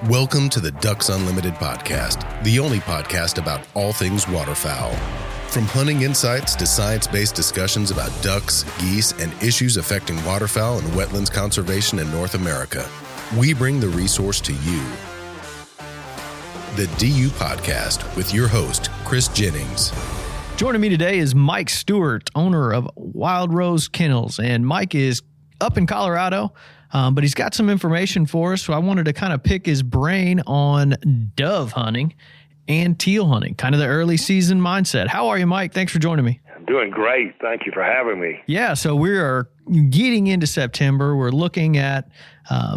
Welcome to the Ducks Unlimited podcast, the only podcast about all things waterfowl. From hunting insights to science-based discussions about ducks, geese, and issues affecting waterfowl and wetlands conservation in North America, we bring the resource to you. The DU Podcast with your host, Chris Jennings. Joining me today is Mike Stewart, owner of Wild Rose Kennels, and Mike is up in Colorado, but he's got some information for us, so I wanted to kind of pick his brain on dove hunting and teal hunting, kind of the early season mindset. How are you, Mike? Thanks for joining me. I'm doing great. Thank you for having me. Yeah, so we are getting into September. We're looking at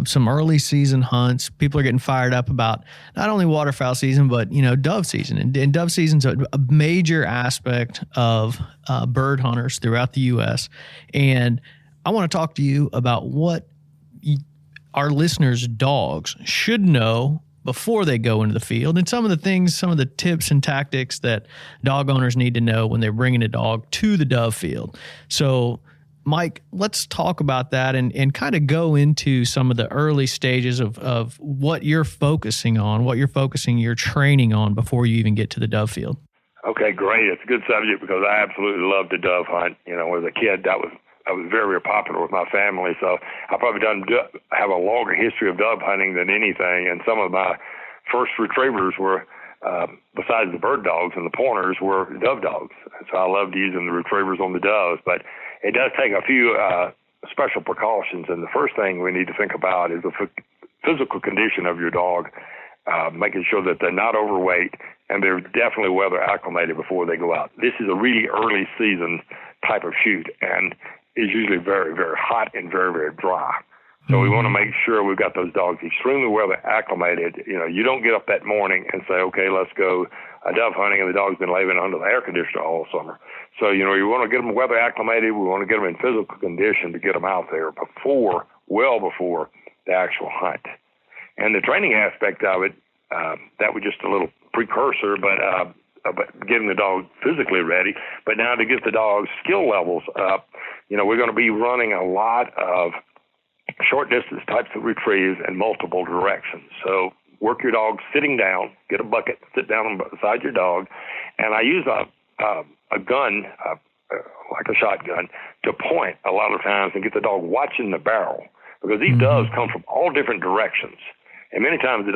some early season hunts. People are getting fired up about not only waterfowl season, but, dove season. And dove season's a major aspect of bird hunters throughout the U.S. And I want to talk to you about what our listeners' dogs should know before they go into the field, and some of the tips and tactics that dog owners need to know when they're bringing a dog to the dove field. So, Mike, let's talk about that and kind of go into some of the early stages of what you're focusing on, what you're focusing your training on before you even get to the dove field. Okay, great. It's a good subject because I absolutely love to dove hunt. As a kid, I was very, very popular with my family, so I probably have a longer history of dove hunting than anything. And some of my first retrievers were, besides the bird dogs and the pointers, were dove dogs. So I loved using the retrievers on the doves. But it does take a few special precautions. And the first thing we need to think about is the physical condition of your dog, making sure that they're not overweight and they're definitely weather acclimated before they go out. This is a really early season type of shoot, and is usually very, very hot and very, very dry. So we want to make sure we've got those dogs extremely weather acclimated. You don't get up that morning and say, okay, let's go dove hunting, and the dog's been living under the air conditioner all summer. So, you want to get them weather acclimated. We want to get them in physical condition to get them out there well before the actual hunt. And the training aspect of it, that was just a little precursor, but getting the dog physically ready. But now to get the dog's skill levels up, we're going to be running a lot of short distance types of retrieves in multiple directions. So work your dog sitting down, get a bucket, sit down beside your dog, and I use a gun, like a shotgun, to point a lot of times and get the dog watching the barrel, because these doves come from all different directions. And many times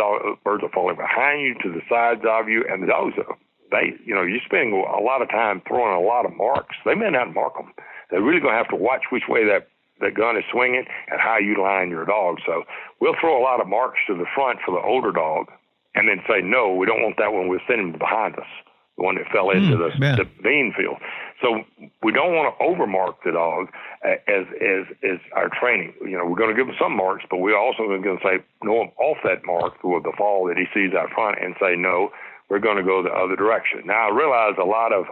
birds are falling behind you, to the sides of you, and the dogs you're spending a lot of time throwing a lot of marks. They may not mark them. They're really going to have to watch which way that gun is swinging and how you line your dog. So we'll throw a lot of marks to the front for the older dog and then say, no, we don't want that one. We'll send him behind us, the one that fell into the bean field. So we don't want to overmark the dog as our training. We're going to give him some marks, but we're also going to say, no, off that mark with the fall that he sees out front, and say, no, we're going to go the other direction. Now, I realize a lot of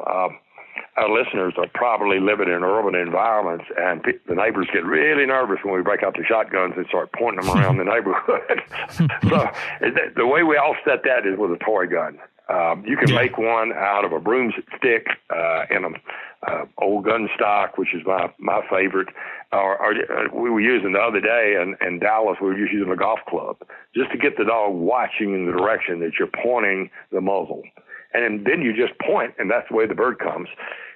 our listeners are probably living in urban environments, and the neighbors get really nervous when we break out the shotguns and start pointing them around the neighborhood. So the way we offset that is with a toy gun. You can make one out of a broomstick and an old gun stock, which is my favorite. Or we were using the other day in Dallas, we were just using a golf club just to get the dog watching in the direction that you're pointing the muzzle. And then you just point, and that's the way the bird comes.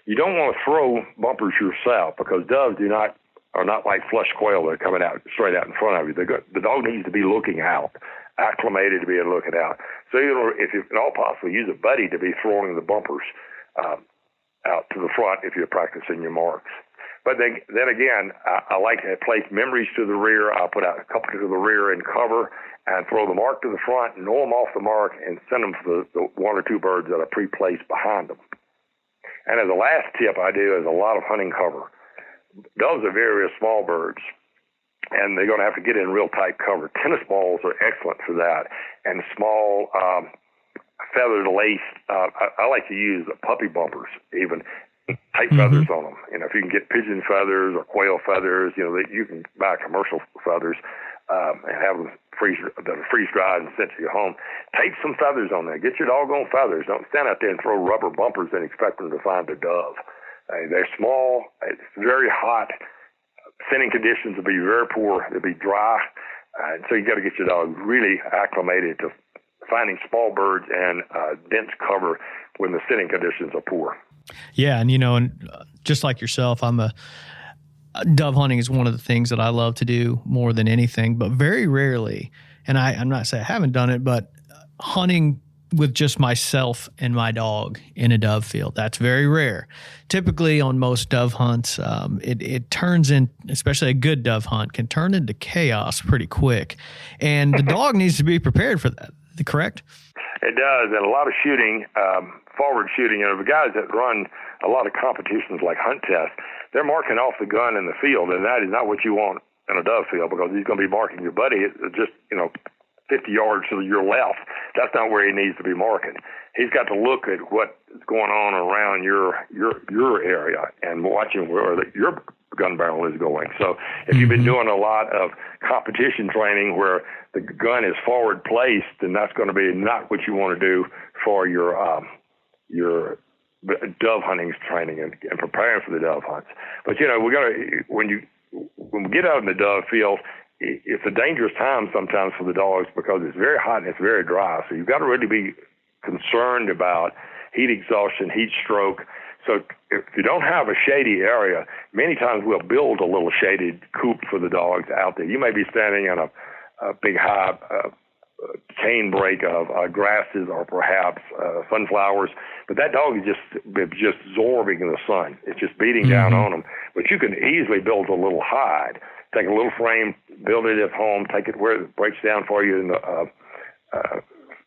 You don't want to throw bumpers yourself, because doves are not like flush quail that are coming out straight out in front of you. The dog needs to be looking out, acclimated to being looking out. So if you can all possibly use a buddy to be throwing the bumpers out to the front if you're practicing your marks. But then again, I like to place memories to the rear. I'll put out a couple to the rear and cover, and throw the mark to the front, know them off the mark, and send them for the one or two birds that are pre-placed behind them. And as a last tip I do is a lot of hunting cover. Doves are very, very small birds, and they're going to have to get in real tight cover. Tennis balls are excellent for that, and small feathered lace. I like to use puppy bumpers even. Tight feathers on them. If you can get pigeon feathers or quail feathers, you can buy commercial feathers and have them freeze dried and sent to your home. Tape some feathers on there. Get your doggone feathers. Don't stand out there and throw rubber bumpers and expect them to find a dove. They're small. It's very hot. Scenting conditions will be very poor. They'll be dry. So you got to get your dog really acclimated to finding small birds and dense cover when the sitting conditions are poor. Yeah, and and just like yourself, dove hunting is one of the things that I love to do more than anything, but very rarely, and I'm not saying I haven't done it, but hunting with just myself and my dog in a dove field, that's very rare. Typically on most dove hunts, it turns in, especially a good dove hunt, can turn into chaos pretty quick. And the dog needs to be prepared for that, correct? It does, and a lot of shooting, forward shooting, the guys that run a lot of competitions like hunt tests, they're marking off the gun in the field, and that is not what you want in a dove field, because he's going to be marking your buddy just, 50 yards to your left. That's not where he needs to be marking. He's got to look at what's going on around your area and watching where your gun barrel is going. So if you've been doing a lot of competition training where the gun is forward placed, then that's going to be not what you want to do for your dove hunting training and preparing for the dove hunts. But we're gonna when we get out in the dove field, it's a dangerous time sometimes for the dogs because it's very hot and it's very dry. So you've got to really be concerned about heat exhaustion, heat stroke. So if you don't have a shady area, many times we'll build a little shaded coop for the dogs out there. You may be standing in a big high cane break of grasses or perhaps sunflowers, but that dog is just absorbing the sun. It's just beating down on them. But you can easily build a little hide. Take a little frame, build it at home, take it where it breaks down for you in the,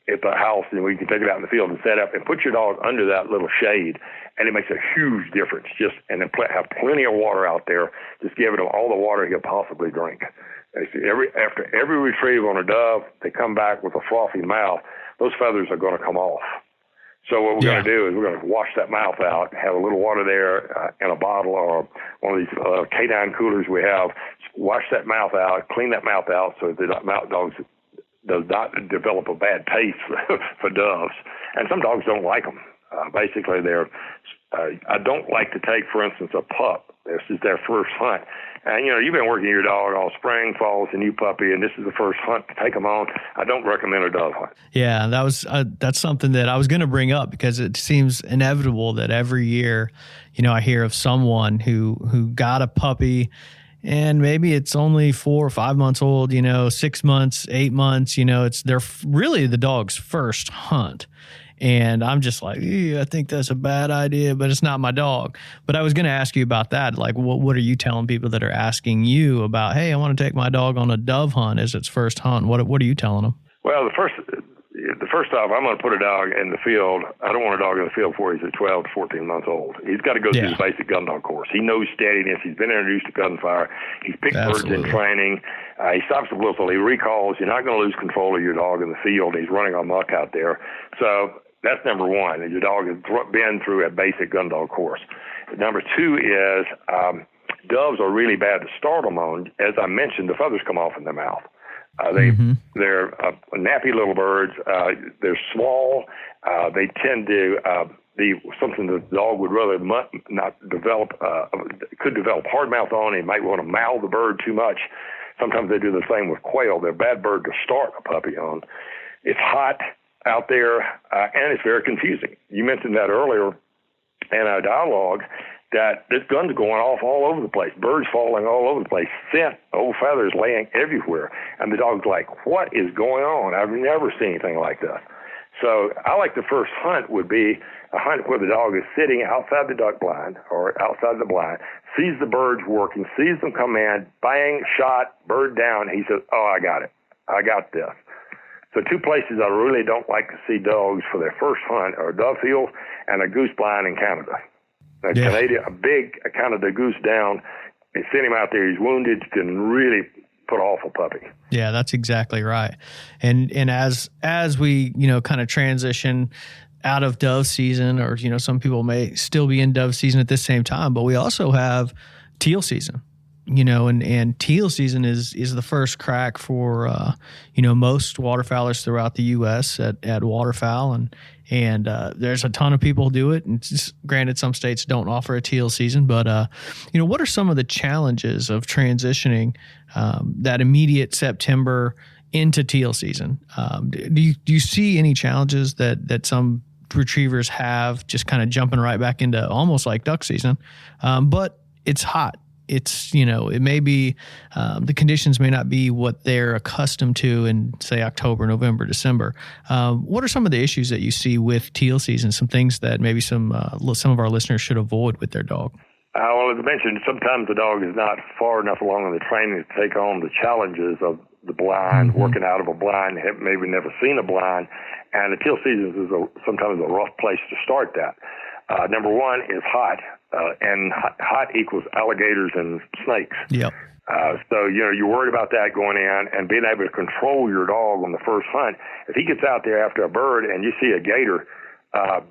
at the house, and we can take it out in the field and set up and put your dog under that little shade, and it makes a huge difference. And then have plenty of water out there. Just give it all the water he'll possibly drink. After every retrieve on a dove, they come back with a frothy mouth. Those feathers are going to come off. So what we're going to do is we're going to wash that mouth out, have a little water there in a bottle or one of these canine coolers we have. Wash that mouth out, clean that mouth out so that the mouth dogs does not develop a bad taste for doves. And some dogs don't like them. Basically, I don't like to take, for instance, a pup. This is their first hunt. And, you've been working your dog all spring, fall, it's a new puppy, and this is the first hunt to take them on. I don't recommend a dove hunt. Yeah, that's something that I was going to bring up because it seems inevitable that every year, I hear of someone who got a puppy and maybe it's only 4 or 5 months old, 6 months, 8 months, it's really the dog's first hunt. And I'm just like, I think that's a bad idea, but it's not my dog. But I was going to ask you about that. Like, what are you telling people that are asking you about, hey, I want to take my dog on a dove hunt as its first hunt? What are you telling them? Well, the first off, I'm going to put a dog in the field. I don't want a dog in the field before he's 12 to 14 months old. He's got to go through the basic gun dog course. He knows steadiness. He's been introduced to gunfire. He's picked birds in training. He stops the whistle. He recalls. You're not going to lose control of your dog in the field. He's running amok out there. So that's number one. Your dog has been through a basic gun dog course. Number two is doves are really bad to start them on. As I mentioned, the feathers come off in their mouth. They're nappy little birds. They're small. They tend to be something the dog would rather not develop. Could develop hard mouth on. He might want to mouth the bird too much. Sometimes they do the same with quail. They're a bad bird to start a puppy on. It's hot out there, and it's very confusing. You mentioned that earlier in our dialogue, that this gun's going off all over the place, birds falling all over the place, scent, old feathers laying everywhere. And the dog's like, what is going on? I've never seen anything like this. So I like the first hunt would be a hunt where the dog is sitting outside the duck blind or outside the blind, sees the birds working, sees them come in, bang, shot, bird down. He says, oh, I got it. I got this. So two places I really don't like to see dogs for their first hunt are a dove field and a goose blind in Canada. Canada, a big Canada goose down, and send him out there. He's wounded, can really put off a puppy. Yeah, that's exactly right. And as we kind of transition out of dove season, or some people may still be in dove season at this same time, but we also have teal season. and teal season is the first crack for, most waterfowlers throughout the U.S. at waterfowl. And there's a ton of people who do it. And granted, some states don't offer a teal season, but, what are some of the challenges of transitioning that immediate September into teal season? Do you see any challenges that some retrievers have just kind of jumping right back into almost like duck season? But it's hot. It's, it may be, the conditions may not be what they're accustomed to in, say, October, November, December. What are some of the issues that you see with teal season? Some things that maybe some of our listeners should avoid with their dog? Well, as I mentioned, sometimes the dog is not far enough along in the training to take on the challenges of the blind, working out of a blind, maybe never seen a blind. And the teal season is sometimes a rough place to start that. Number one is hot, and hot equals alligators and snakes. Yep. So, you're worried about that going in and being able to control your dog on the first hunt. If he gets out there after a bird and you see a gator,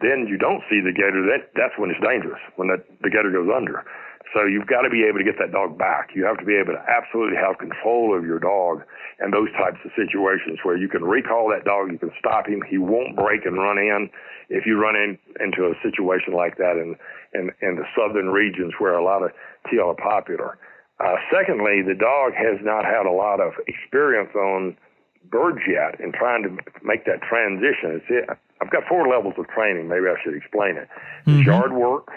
then you don't see the gator. That's when it's dangerous, when the gator goes under. So you've got to be able to get that dog back. You have to be able to absolutely have control of your dog in those types of situations where you can recall that dog, you can stop him, he won't break and run in. If you run into a situation like that in the southern regions where a lot of teal are popular. Secondly, the dog has not had a lot of experience on birds yet in trying to make that transition. I've got 4 levels of training. Maybe I should explain it. Mm-hmm. Yard work,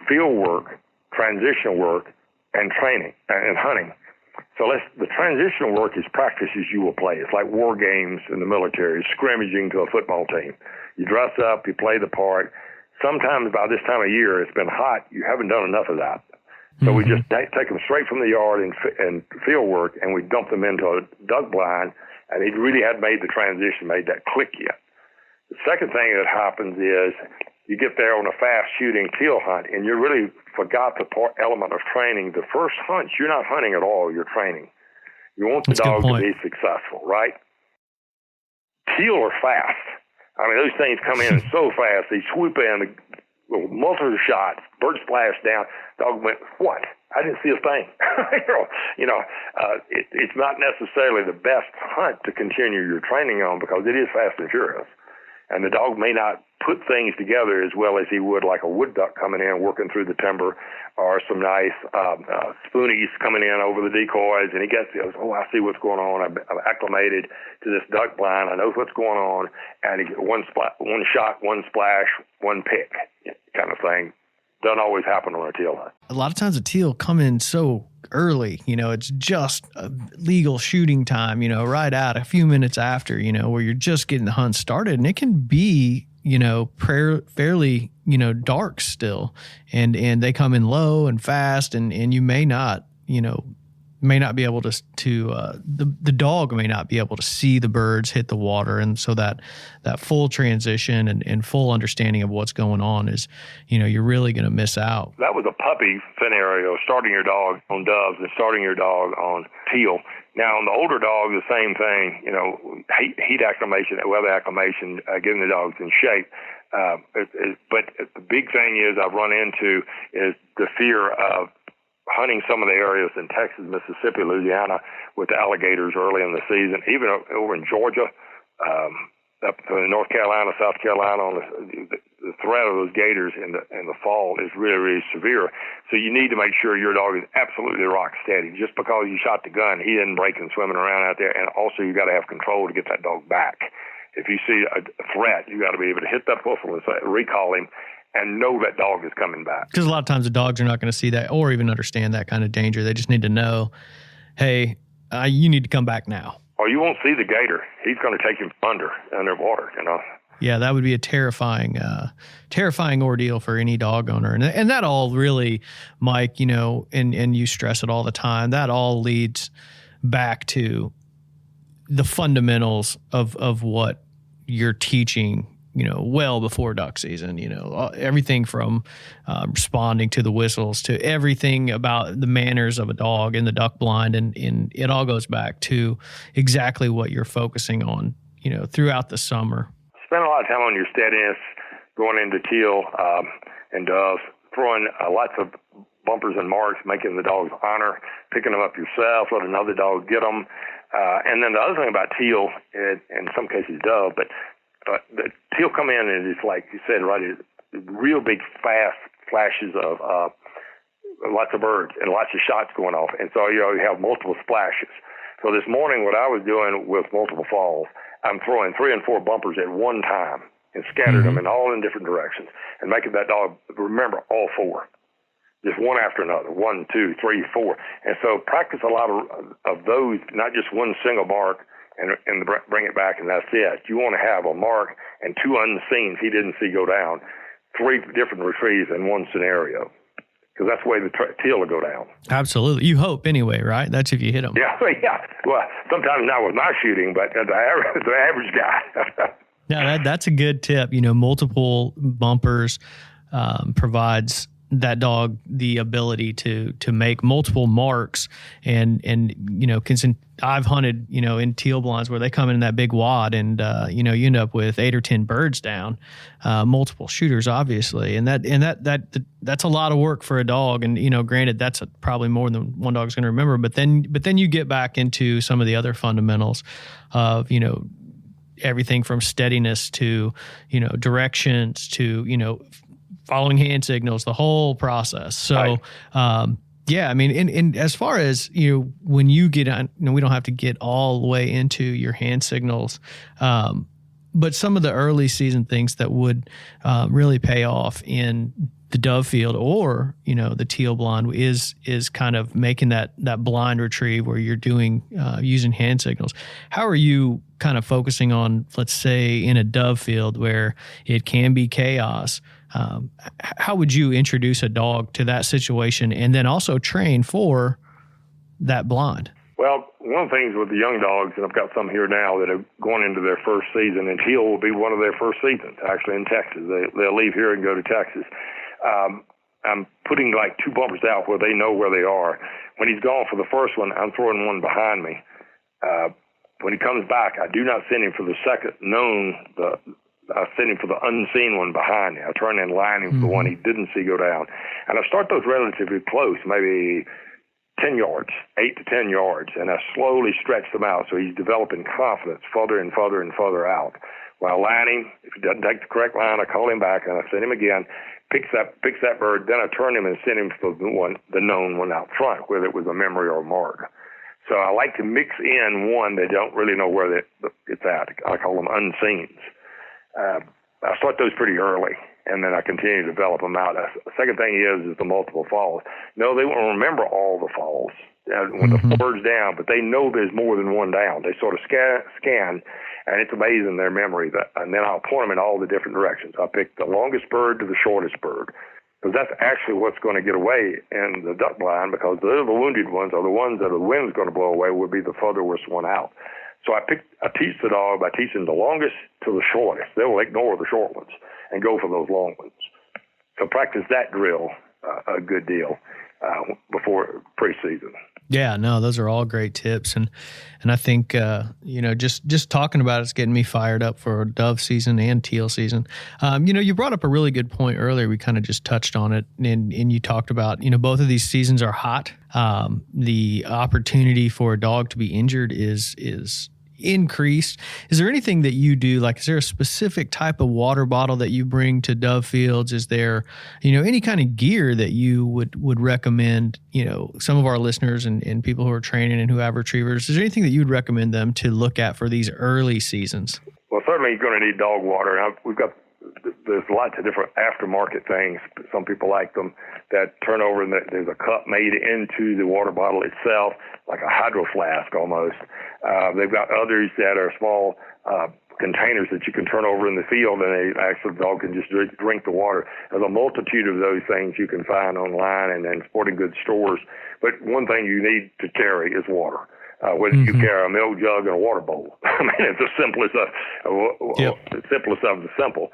field work, transition work, and training and hunting. So the transitional work is practices you will play. It's like war games in the military, scrimmaging to a football team. You dress up, you play the part. Sometimes by this time of year, it's been hot. You haven't done enough of that. So we just take them straight from the yard and field work, and we dump them into a duck blind, and he really hadn't made the transition, made that click yet. The second thing that happens is you get there on a fast-shooting teal hunt, and you really forgot the element of training. The first hunt, you're not hunting at all, you're training. You want the dog to be successful, right? Teal are fast. I mean, those things come in so fast. They swoop in, multiple shots, bird splash down. Dog went, what? I didn't see a thing. It's not necessarily the best hunt to continue your training on because it is fast and furious. And the dog may not put things together as well as he would like a wood duck coming in, working through the timber, or some nice spoonies coming in over the decoys. And he goes, I see what's going on. I'm acclimated to this duck blind. I know what's going on. And he gets one shot, one splash, one pick kind of thing. Doesn't always happen on a teal hunt. A lot of times a teal come in so early, it's just a legal shooting time, right out a few minutes after, where you're just getting the hunt started, and it can be, fairly, dark still, and they come in low and fast, and you may not, be able to the dog may not be able to see the birds hit the water. And so that full transition and full understanding of what's going on is, you're really going to miss out. That was a puppy scenario, starting your dog on doves and starting your dog on teal. Now, on the older dog, the same thing, heat acclimation, weather acclimation, getting the dogs in shape. But the big thing I've run into is the fear of hunting some of the areas in Texas, Mississippi, Louisiana with alligators early in the season, even over in Georgia, up in North Carolina, South Carolina, the threat of those gators in the fall is really, really severe. So you need to make sure your dog is absolutely rock steady. Just because you shot the gun, he isn't breaking, swimming around out there. And also you got to have control to get that dog back. If you see a threat, you got to be able to hit that whistle and recall him and know that dog is coming back. Because a lot of times the dogs are not going to see that or even understand that kind of danger. They just need to know, hey, you need to come back now. Or you won't see the gator. He's going to take him underwater, Yeah, that would be a terrifying ordeal for any dog owner. And that all really, Mike, and you stress it all the time, that all leads back to the fundamentals of what you're teaching, well before duck season, everything from responding to the whistles to everything about the manners of a dog in the duck blind. And it all goes back to exactly what you're focusing on, throughout the summer. Spend a lot of time on your steadiness, going into teal and doves, throwing lots of bumpers and marks, making the dogs honor, picking them up yourself, let another dog get them. And then the other thing about teal, in some cases dove, but the teal come in and it's like you said, right, real big, fast flashes of lots of birds and lots of shots going off. And so, you have multiple splashes. So this morning, what I was doing with multiple falls, I'm throwing 3 and 4 bumpers at one time and scattered them in all in different directions and making that dog remember all 4. Just one after another, 1, 2, 3, 4. And so practice a lot of those, not just one single mark and bring it back and that's it. You want to have a mark and 2 unseens he didn't see go down, 3 different retrieves in one scenario. Because that's the way the teal will go down. Absolutely. You hope anyway, right? That's if you hit them. Yeah. Well, sometimes not with my shooting, but the average guy. Yeah, that's a good tip. Multiple bumpers provides that dog the ability to make multiple marks and I've hunted in teal blinds where they come in that big wad and you end up with 8 or 10 birds down, multiple shooters obviously, and that's a lot of work for a dog. And granted that's probably more than one dog's going to remember, but then you get back into some of the other fundamentals of everything from steadiness to directions to following hand signals, the whole process. So, right. Yeah, I mean, and as far as, when you get on, we don't have to get all the way into your hand signals, but some of the early season things that would really pay off in the dove field or, the teal blind is kind of making that blind retrieve where you're doing, using hand signals. How are you kind of focusing on, let's say, in a dove field where it can be chaos? How would you introduce a dog to that situation and then also train for that blind? Well, one of the things with the young dogs, and I've got some here now that are going into their first season, and Teal will be one of their first seasons, actually, in Texas. They'll leave here and go to Texas. I'm putting like 2 bumpers out where they know where they are. When he's gone for the first one, I'm throwing one behind me. When he comes back, I do not send him for the second I send him for the unseen one behind me. I turn and line him for the one he didn't see go down. And I start those relatively close, maybe 10 yards, 8 to 10 yards, and I slowly stretch them out so he's developing confidence further and further and further out. When I line him, if he doesn't take the correct line, I call him back and I send him again, picks that bird, then I turn him and send him for the known one out front, whether it was a memory or a mark. So I like to mix in one they don't really know where it's at. I call them unseens. I start those pretty early, and then I continue to develop them out. The second thing is the multiple falls. No, they won't remember all the falls when the bird's down, but they know there's more than one down. They sort of scan, and it's amazing their memory. And then I'll point them in all the different directions. I pick the longest bird to the shortest bird, because that's actually what's going to get away in the duck blind, because they're the wounded ones, or the ones that the wind's going to blow away would be the furthest one out. So I teach the dog by teaching the longest to the shortest. They will ignore the short ones and go for those long ones. So practice that drill a good deal before preseason. Yeah, no, those are all great tips, and I think just talking about it's getting me fired up for dove season and teal season. You brought up a really good point earlier. We kind of just touched on it, and you talked about both of these seasons are hot. The opportunity for a dog to be injured is increased. Is there anything that you do? Like, is there a specific type of water bottle that you bring to dove fields? Is there, any kind of gear that you would recommend, some of our listeners and people who are training and who have retrievers? Is there anything that you would recommend them to look at for these early seasons? Well, certainly you're going to need dog water. There's lots of different aftermarket things. Some people like them that turn over, and there's a cup made into the water bottle itself, like a hydro flask almost. They've got others that are small containers that you can turn over in the field, and the dog can just drink the water. There's a multitude of those things you can find online and in sporting goods stores. But one thing you need to carry is water. Whether you carry a milk jug and a water bowl. I mean, it's the simplest of the simple,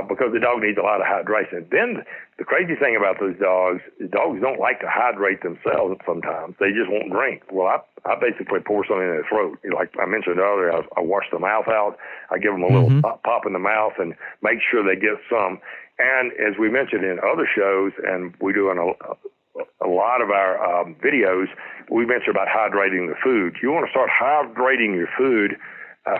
because the dog needs a lot of hydration. Then the crazy thing about those dogs is dogs don't like to hydrate themselves sometimes. They just won't drink. Well, I basically pour something in their throat. Like I mentioned earlier, I wash the mouth out. I give them a little pop in the mouth and make sure they get some. And as we mentioned in other shows, and we do in a a lot of our videos, we mention about hydrating the food. You want to start hydrating your food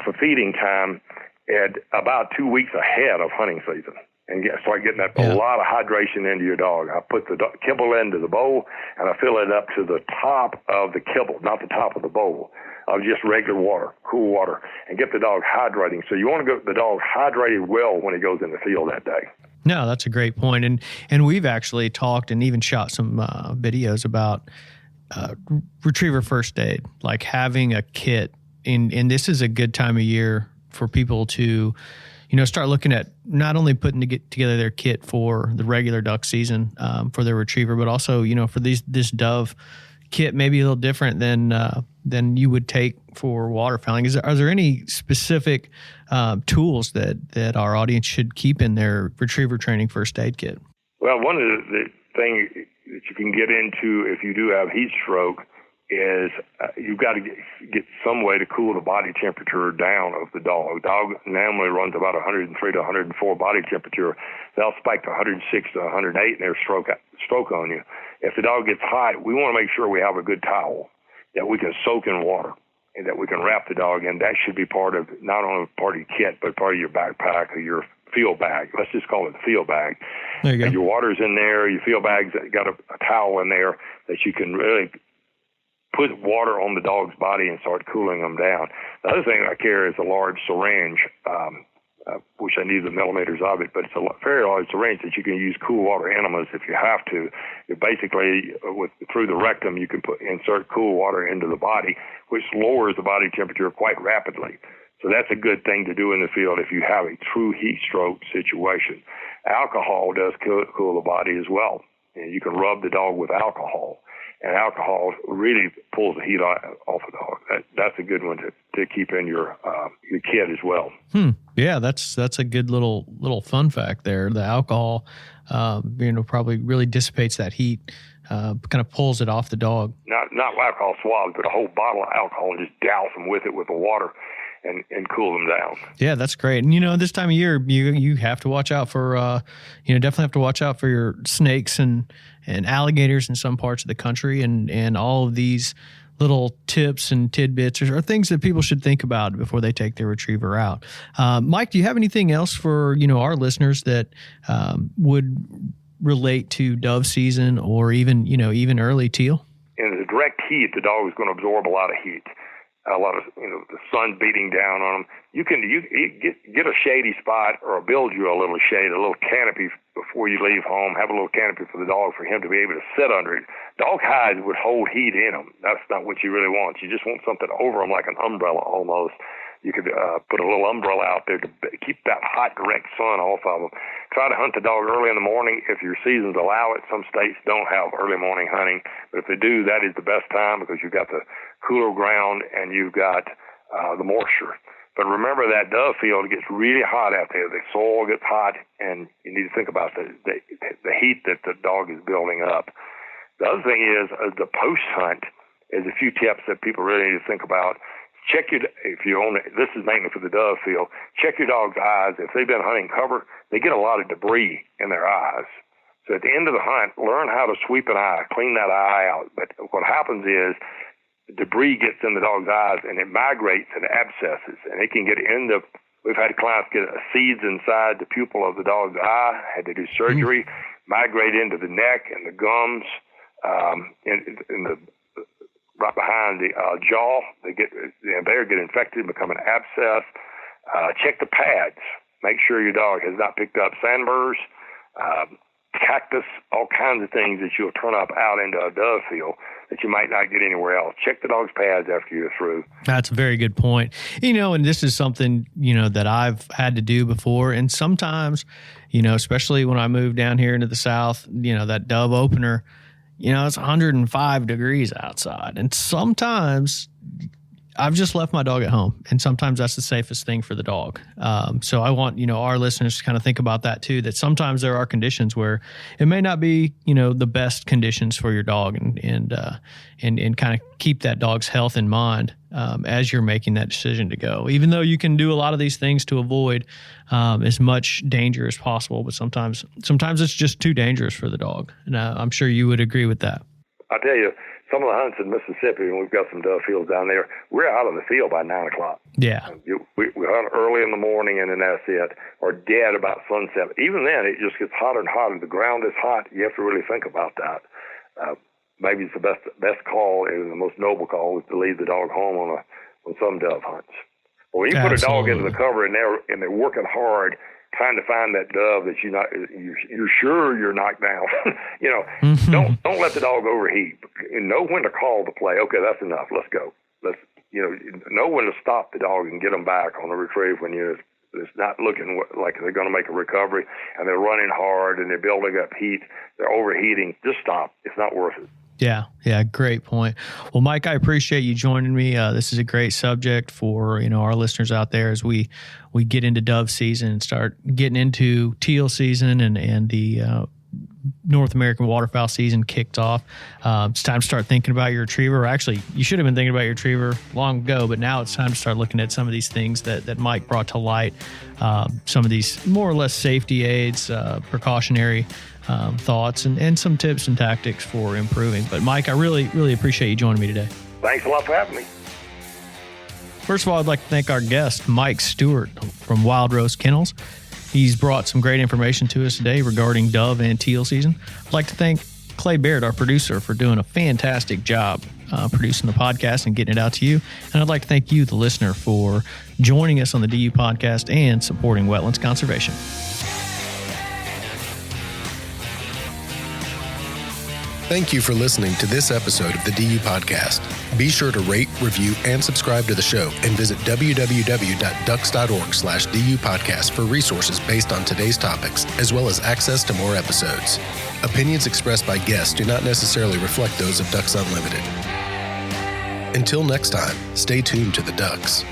for feeding time at about 2 weeks ahead of hunting season, and start getting a lot of hydration into your dog. I put the kibble into the bowl, and I fill it up to the top of the kibble, not the top of the bowl, of just regular water, cool water, and get the dog hydrating. So you want to get the dog hydrated well when he goes in the field that day. No, that's a great point. And we've actually talked and even shot some videos about retriever first aid, like having a kit. And this is a good time of year for people to, start looking at not only putting together their kit for the regular duck season for their retriever, but also, for this dove kit, maybe a little different than you would take for waterfowling. Are there any specific tools that our audience should keep in their retriever training first aid kit? Well, one of the things that you can get into if you do have heat stroke is you've got to get some way to cool the body temperature down of the dog. The dog normally runs about 103 to 104 body temperature. They'll spike to 106 to 108 and they'll stroke on you. If the dog gets hot, we want to make sure we have a good towel that we can soak in water and that we can wrap the dog in. That should be part of, not only part of your kit, but part of your backpack or your field bag. Let's just call it the field bag. There you go. And your water's in there, your field bag's got a towel in there that you can really put water on the dog's body and start cooling them down. The other thing I carry is a large syringe. Wish I knew the millimeters of it, but it's a very large syringe that you can use cool water enemas if you have to. You basically, through the rectum, you can insert cool water into the body, which lowers the body temperature quite rapidly. So that's a good thing to do in the field if you have a true heat stroke situation. Alcohol does cool the body as well. And you can rub the dog with alcohol. And alcohol really pulls the heat off a dog. That's a good one to keep in your kit as well. Yeah, that's a good little fun fact there. The alcohol, probably really dissipates that heat, kind of pulls it off the dog. Not alcohol swabs, but a whole bottle of alcohol and just douse them with it with the water and cool them down. Yeah, that's great. And this time of year, you have to watch out for, definitely have to watch out for your snakes and alligators in some parts of the country, and all of these little tips and tidbits are things that people should think about before they take their retriever out. Mike, do you have anything else for our listeners that would relate to dove season or even early teal? In the direct heat, the dog is going to absorb a lot of heat. A lot of the sun beating down on them. You get a shady spot or build you a little shade, a little canopy before you leave home. Have a little canopy for the dog for him to be able to sit under it. Dog hides would hold heat in them. That's not what you really want. You just want something over them like an umbrella almost. You could put a little umbrella out there to keep that hot, direct sun off of them. Try to hunt the dog early in the morning if your seasons allow it. Some states don't have early morning hunting, but if they do, that is the best time because you've got the cooler ground and you've got the moisture. But remember that dove field gets really hot out there. The soil gets hot, and you need to think about the heat that the dog is building up. The other thing is the post hunt is a few tips that people really need to think about. If you own it, this is mainly for the dove field, check your dog's eyes. If they've been hunting cover, they get a lot of debris in their eyes. So at the end of the hunt, learn how to sweep an eye, clean that eye out. But what happens is debris gets in the dog's eyes and it migrates and abscesses, and it can get into. We've had clients get seeds inside the pupil of the dog's eye, had to do surgery, migrate into the neck and the gums, in the right behind the jaw. They get infected and become an abscess. Check the pads. Make sure your dog has not picked up sandburrs, cactus, all kinds of things that you'll turn up out into a dove field that you might not get anywhere else. Check the dog's pads after you're through. That's a very good point. And this is something, that I've had to do before. And sometimes, especially when I moved down here into the South, that dove opener, it's 105 degrees outside. And sometimes I've just left my dog at home, and sometimes that's the safest thing for the dog. So I want, our listeners to kind of think about that too, that sometimes there are conditions where it may not be, the best conditions for your dog, and kind of keep that dog's health in mind as you're making that decision to go, even though you can do a lot of these things to avoid as much danger as possible. But sometimes it's just too dangerous for the dog. And I'm sure you would agree with that. I tell you, some of the hunts in Mississippi, and we've got some dove fields down there, we're out in the field by 9 o'clock. Yeah. We hunt early in the morning, and then that's it, or dead about sunset. Even then, it just gets hotter and hotter. The ground is hot. You have to really think about that. Maybe it's the best call, and the most noble call is to leave the dog home on some dove hunts. Well, when you put a dog into the cover, and they're working hard, trying to find that dove that you're sure you're knocked down. Don't let the dog overheat. Know when to call the play. Okay, that's enough. Let's go. Know when to stop the dog and get them back on the retrieve when it's not looking like they're going to make a recovery, and they're running hard and they're building up heat. They're overheating. Just stop. It's not worth it. Yeah, great point. Well, Mike, I appreciate you joining me. This is a great subject for our listeners out there as we get into dove season and start getting into teal season and the North American waterfowl season kicked off. It's time to start thinking about your retriever. Actually, you should have been thinking about your retriever long ago, but now it's time to start looking at some of these things that Mike brought to light. Some of these more or less safety aids, precautionary thoughts, and some tips and tactics for improving. But Mike, I really, really appreciate you joining me today. Thanks a lot for having me. First of all, I'd like to thank our guest, Mike Stewart from Wild Rose Kennels. He's brought some great information to us today regarding dove and teal season. I'd like to thank Clay Baird, our producer, for doing a fantastic job producing the podcast and getting it out to you. And I'd like to thank you, the listener, for joining us on the DU podcast and supporting wetlands conservation. Thank you for listening to this episode of the DU Podcast. Be sure to rate, review, and subscribe to the show, and visit www.ducks.org/DU Podcast for resources based on today's topics, as well as access to more episodes. Opinions expressed by guests do not necessarily reflect those of Ducks Unlimited. Until next time, stay tuned to the Ducks.